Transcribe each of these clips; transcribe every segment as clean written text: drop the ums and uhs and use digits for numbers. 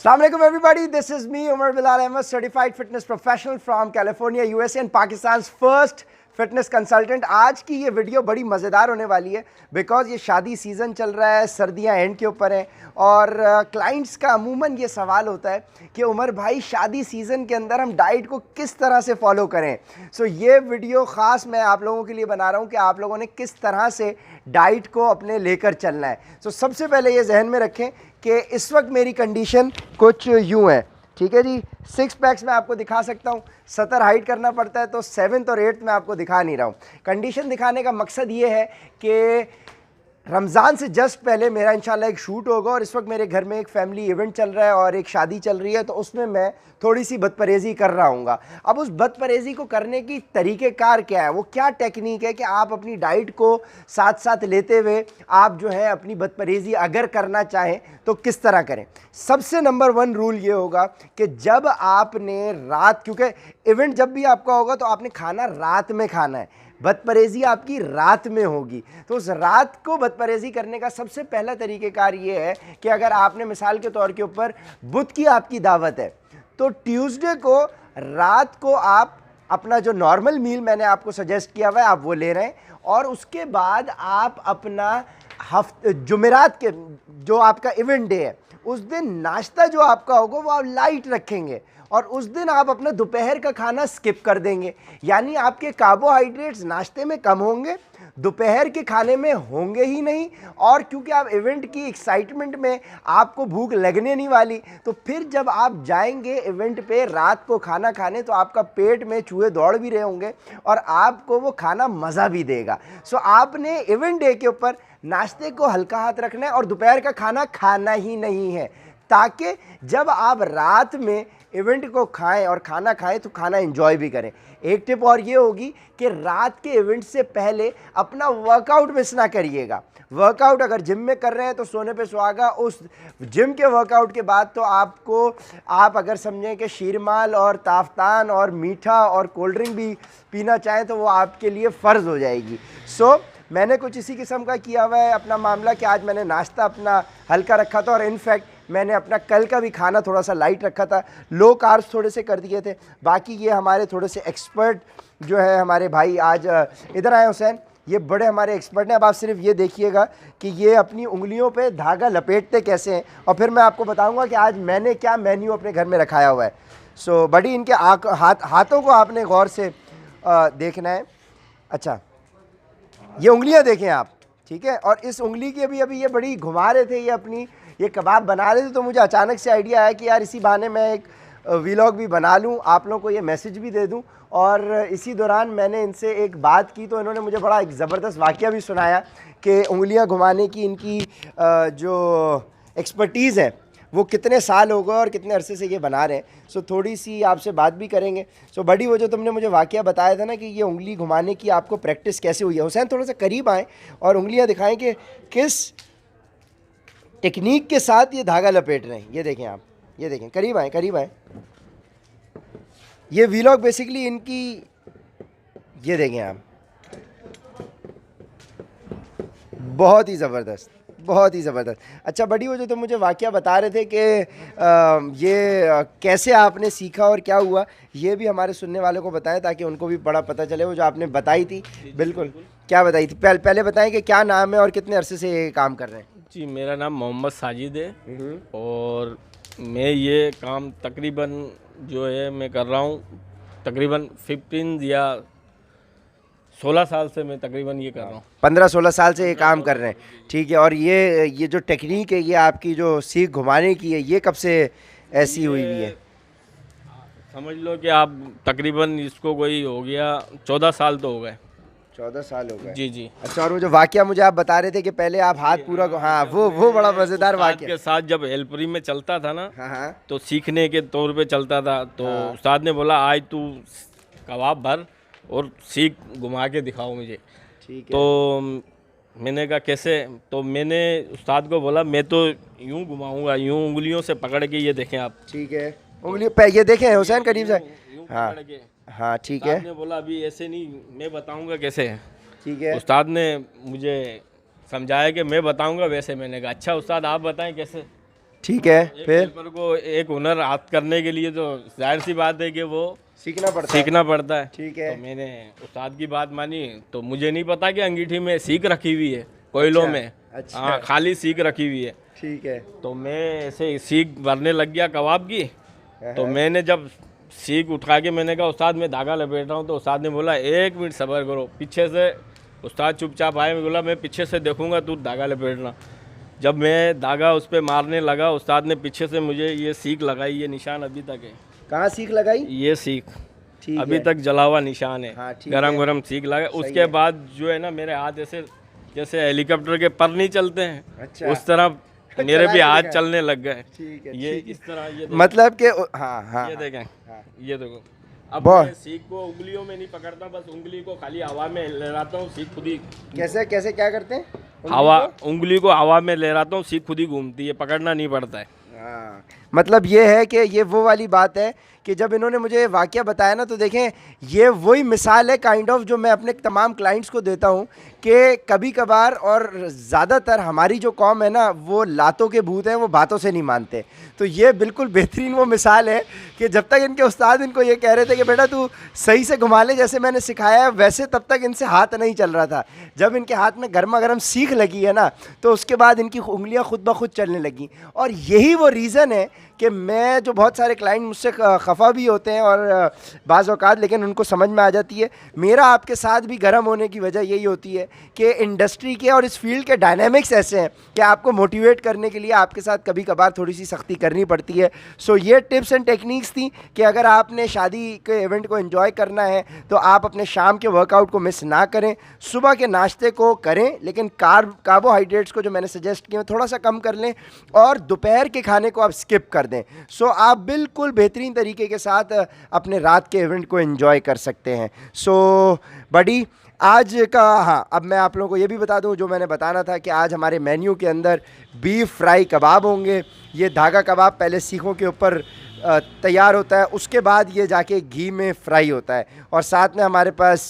Assalamu alaikum everybody, this is me Umar Bilal Ahmed, certified fitness professional from California, USA and Pakistan's first fitness consultant. आज की ये video बड़ी मज़ेदार होने वाली है बिकॉज़ ये शादी सीज़न चल रहा है, सर्दियां एंड के ऊपर हैं और क्लाइंट्स का अमूमन ये सवाल होता है कि उमर भाई शादी सीज़न के अंदर हम डाइट को किस तरह से फॉलो करें। सो ये वीडियो ख़ास मैं आप लोगों के लिए बना रहा हूँ कि आप लोगों ने किस तरह से डाइट को अपने लेकर चलना है। सो सबसे पहले ये जहन में रखें कि इस वक्त मेरी कंडीशन कुछ यूँ है, ठीक है जी। 6 पैक्स मैं आपको दिखा सकता हूँ, 70 हाइट करना पड़ता है तो 7th और 8th मैं आपको दिखा नहीं रहा हूँ। कंडीशन दिखाने का मकसद ये है कि रमज़ान से जस्ट पहले मेरा इंशाल्लाह एक शूट होगा और इस वक्त मेरे घर में एक फैमिली इवेंट चल रहा है और एक शादी चल रही है, तो उसमें मैं थोड़ी सी बदपरहेज़ी कर रहा हूँगा। अब उस बदपरहेज़ी को करने की तरीक़ेकार क्या है, वो क्या टेक्निक है कि आप अपनी डाइट को साथ साथ लेते हुए आप जो है अपनी बदपरहेज़ी अगर करना चाहें तो किस तरह करें। सबसे नंबर 1 रूल ये होगा कि जब आपने रात, क्योंकि इवेंट जब भी आपका होगा तो आपने खाना रात में खाना है, बदपरहेज़ी आपकी रात में होगी। तो उस रात को बदपरहेज़ी करने का सबसे पहला तरीक़ेकार ये है कि अगर आपने मिसाल के तौर के ऊपर बुध की आपकी दावत है तो ट्यूसडे को रात को आप अपना जो नॉर्मल मील मैंने आपको सजेस्ट किया हुआ है आप वो ले रहे हैं और उसके बाद आप अपना जुमेरात के जो आपका इवेंट डे है उस दिन नाश्ता जो आपका होगा वो आप लाइट रखेंगे और उस दिन आप अपना दोपहर का खाना स्किप कर देंगे। यानी आपके कार्बोहाइड्रेट्स नाश्ते में कम होंगे, दोपहर के खाने में होंगे ही नहीं, और क्योंकि आप इवेंट की एक्साइटमेंट में आपको भूख लगने नहीं वाली, तो फिर जब आप जाएंगे इवेंट पे रात को खाना खाने तो आपका पेट में चूहे दौड़ भी रहे होंगे और आपको वो खाना मज़ा भी देगा। सो आपने इवेंट डे के ऊपर नाश्ते को हल्का हाथ रखना है और दोपहर का खाना खाना ही नहीं है, ताकि जब आप रात में इवेंट को खाएं और खाना खाएं तो खाना एंजॉय भी करें। एक टिप और ये होगी कि रात के इवेंट से पहले अपना वर्कआउट मिस ना करिएगा। वर्कआउट अगर जिम में कर रहे हैं तो सोने पे सुहागा, उस जिम के वर्कआउट के बाद तो आप अगर समझें कि शीरमाल और ताफ्तान और मीठा और कोल्ड ड्रिंक भी पीना चाहें तो वो आपके लिए फ़र्ज़ हो जाएगी। सो मैंने कुछ इसी किस्म का किया हुआ है अपना मामला कि आज मैंने नाश्ता अपना हल्का रखा था और इनफैक्ट मैंने अपना कल का भी खाना थोड़ा सा लाइट रखा था, लो कार्ब्स थोड़े से कर दिए थे। बाकी ये हमारे थोड़े से एक्सपर्ट जो है हमारे भाई आज इधर आए हुसैन, ये बड़े हमारे एक्सपर्ट हैं। अब आप सिर्फ ये देखिएगा कि ये अपनी उंगलियों पे धागा लपेटते कैसे हैं और फिर मैं आपको बताऊंगा कि आज मैंने क्या मेन्यू अपने घर में रखाया हुआ है। सो बड़ी इनके हाथों को आपने गौर से देखना है। अच्छा, ये उंगलियां देखें आप, ठीक है। और इस उंगली की अभी ये बड़ी घुमा रहे थे, ये अपनी ये कबाब बना रहे थे, तो मुझे अचानक से आइडिया आया कि यार इसी बहाने मैं एक व्लॉग भी बना लूं, आप लोगों को ये मैसेज भी दे दूं। और इसी दौरान मैंने इनसे एक बात की तो इन्होंने मुझे बड़ा एक ज़बरदस्त वाक़या भी सुनाया कि उंगलियां घुमाने की इनकी जो एक्सपर्टीज़ है वो कितने साल हो गए और कितने अरसे से ये बना रहे हैं। सो थोड़ी सी आपसे बात भी करेंगे। सो बड़ी वो जो तुमने मुझे वाक़या बताया था ना कि ये उंगली घुमाने की आपको प्रैक्टिस कैसे हुई है, हुसैन थोड़ा सा करीब आएँ और उंगलियां दिखाएं कि किस टेक्निक के साथ ये धागा लपेट रहे हैं। ये देखें आप, ये देखें, करीब आएँ करीब आएँ। ये व्लॉग बेसिकली इनकी, ये देखें आप, बहुत ही ज़बरदस्त, बहुत ही ज़बरदस्त। अच्छा बड़ी वो जो तुम मुझे वाक़या बता रहे थे कि ये कैसे आपने सीखा और क्या हुआ, ये भी हमारे सुनने वालों को बताएं ताकि उनको भी बड़ा पता चले। वो जो आपने बताई थी, बिल्कुल क्या बताई थी, पहले बताएं कि क्या नाम है और कितने अरसे से ये काम कर रहे हैं। जी, मेरा नाम मोहम्मद साजिद है और मैं ये काम तकरीबन जो है मैं कर रहा हूँ तकरीबन 15 या 16 साल से मैं तकरीबन ये कर रहा हूँ। 15-16 साल से ये काम कर रहे हैं, ठीक है। और ये जो टेक्निक है ये आपकी जो सीख घुमाने की है, ये कब से ऐसी हुई हुई है? समझ लो कि आप तकरीबन इसको कोई हो गया 14 साल तो हो गए। 14 साल हो गए, जी जी। अच्छा, और वो जो वाक़या मुझे आप बता रहे थे कि पहले आप हाथ पूरा, हाँ वो बड़ा मज़ेदार वाक़या के साथ जब हेल्परी में चलता था ना, हाँ तो सीखने के तौर पे चलता था, तो उस्ताद ने बोला आज तू कबाब भर और सीख घुमा के दिखाओ मुझे, ठीक है। तो मैंने कहा कैसे, तो मैंने उस्ताद को बोला मैं तो यूँ घुमाऊँगा, यूँ उंगलियों से पकड़ के, ये देखें आप, ठीक है, उंगली पे ये देखें हुसैन करीब से, हाँ हाँ ठीक है। उस्ताद ने बोला अभी ऐसे नहीं, मैं बताऊँगा कैसे, ठीक है। उस्ताद ने मुझे समझाया कि मैं बताऊँगा वैसे। मैंने कहा अच्छा उस्ताद आप बताएं कैसे। ठीक है, एक फिर हेल्पर को एक हुनर हाथ करने के लिए तो जाहिर सी बात है कि वो सीखना पड़ता है। ठीक है। तो मैंने उस्ताद की बात मानी, तो मुझे नहीं पता कि अंगीठी में सीख रखी हुई है कोयलों में। अच्छा। हाँ, खाली सीख रखी हुई है। ठीक है। तो मैं ऐसे सीख भरने लग गया कबाब की। तो मैंने जब सीख उठा के मैंने कहा उस्ताद मैं धागा लपेट रहा हूँ, तो उस्ताद ने बोला 1 मिनट सब्र करो। पीछे से उस्ताद चुपचाप आए, मैं बोला मैं पीछे से देखूंगा, तू धागा लपेटना। जब मैं धागा उस पर मारने लगा, उस्ताद ने पीछे से मुझे ये सीख लगाई, ये निशान अभी तक है। कहाँ सीख लगाई? ये सीख ठीक अभी है। तक जला हुआ निशान है। हाँ, ठीक गरम है। गरम सीख लगा। सही उसके है। बाद जो है ना, मेरे हाथ ऐसे जैसे हेलीकॉप्टर के पर नहीं चलते हैं, अच्छा। उस तरह मेरे चला भी के हाथ दिखा। चलने लग गए। ठीक है, ये ठीक है। इस तरह ये देखो, मतलब कि हाँ हाँ ये देखें, हाँ। ये देखो। अब बहुत। मैं सीख को उंगलियों में नहीं पकड़ता, बस उंगली को खाली हवा में लहराता हूँ, सीख खुद ही कैसे कैसे क्या करते हैं? उंगली हवा को? उंगली को हवा में लहराता हूँ, सीख खुद ही घूमती है, पकड़ना नहीं पड़ता है। हाँ, मतलब ये है कि ये वो वाली बात है कि जब इन्होंने मुझे वाक़या बताया ना, तो देखें ये वही मिसाल है काइंड ऑफ जो मैं अपने तमाम क्लाइंट्स को देता हूँ कि कभी कभार और ज़्यादातर हमारी जो कौम है ना, वो लातों के भूत हैं, वो बातों से नहीं मानते। तो ये बिल्कुल बेहतरीन वो मिसाल है कि जब तक इनके उस्ताद इनको ये कह रहे थे कि बेटा तू सही से घुमा ले जैसे मैंने सिखाया है, वैसे तब तक इनसे हाथ नहीं चल रहा था। जब इनके हाथ में गर्मा गर्म सीख लगी है ना, तो उसके बाद इनकी उंगलियां खुद ब खुद चलने लगी। और यही वो रीज़न है कि मैं जो बहुत सारे क्लाइंट मुझसे खफा भी होते हैं और बाज़ औक़ात, लेकिन उनको समझ में आ जाती है। मेरा आपके साथ भी गर्म होने की वजह यही होती है कि इंडस्ट्री के और इस फील्ड के डायनामिक्स ऐसे हैं कि आपको मोटिवेट करने के लिए आपके साथ कभी कभार थोड़ी सी सख्ती करनी पड़ती है। सो ये टिप्स एंड टेक्निक्स थी कि अगर आपने शादी के इवेंट को एंजॉय करना है तो आप अपने शाम के वर्कआउट को मिस ना करें, सुबह के नाश्ते को करें, लेकिन कार्बोहाइड्रेट्स को जो मैंने सजेस्ट किए थोड़ा सा कम कर लें, और दोपहर के खाने को आप स्किप कर दें। सो आप बिल्कुल बेहतरीन तरीके के साथ अपने रात के इवेंट को एंजॉय कर सकते हैं। सो बडी आज का, हाँ, अब मैं आप लोगों को ये भी बता दूं जो मैंने बताना था कि आज हमारे मेन्यू के अंदर बीफ फ्राई कबाब होंगे। ये धागा कबाब पहले सीखों के ऊपर तैयार होता है, उसके बाद ये जाके घी में फ्राई होता है, और साथ में हमारे पास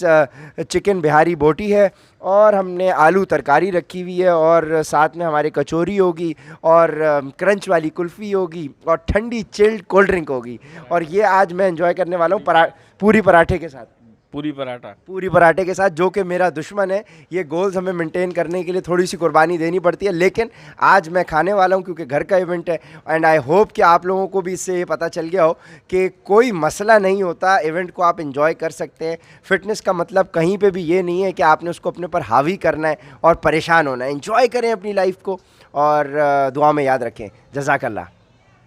चिकन बिहारी बोटी है, और हमने आलू तरकारी रखी हुई है, और साथ में हमारे कचौरी होगी, और क्रंच वाली कुल्फ़ी होगी, और ठंडी चिल्ड कोल्ड ड्रिंक होगी। और ये आज मैं एंजॉय करने वाला हूँ पूरी पराठे के साथ। पूरी पराठे के साथ, जो कि मेरा दुश्मन है। ये गोल्स हमें मेंटेन करने के लिए थोड़ी सी कुर्बानी देनी पड़ती है, लेकिन आज मैं खाने वाला हूँ क्योंकि घर का इवेंट है। एंड आई होप कि आप लोगों को भी इससे ये पता चल गया हो कि कोई मसला नहीं होता, इवेंट को आप एंजॉय कर सकते हैं। फिटनेस का मतलब कहीं पे भी ये नहीं है कि आपने उसको अपने पर हावी करना है और परेशान होना है। एंजॉय करें अपनी लाइफ को, और दुआ में याद रखें। जज़ाकल्लाह।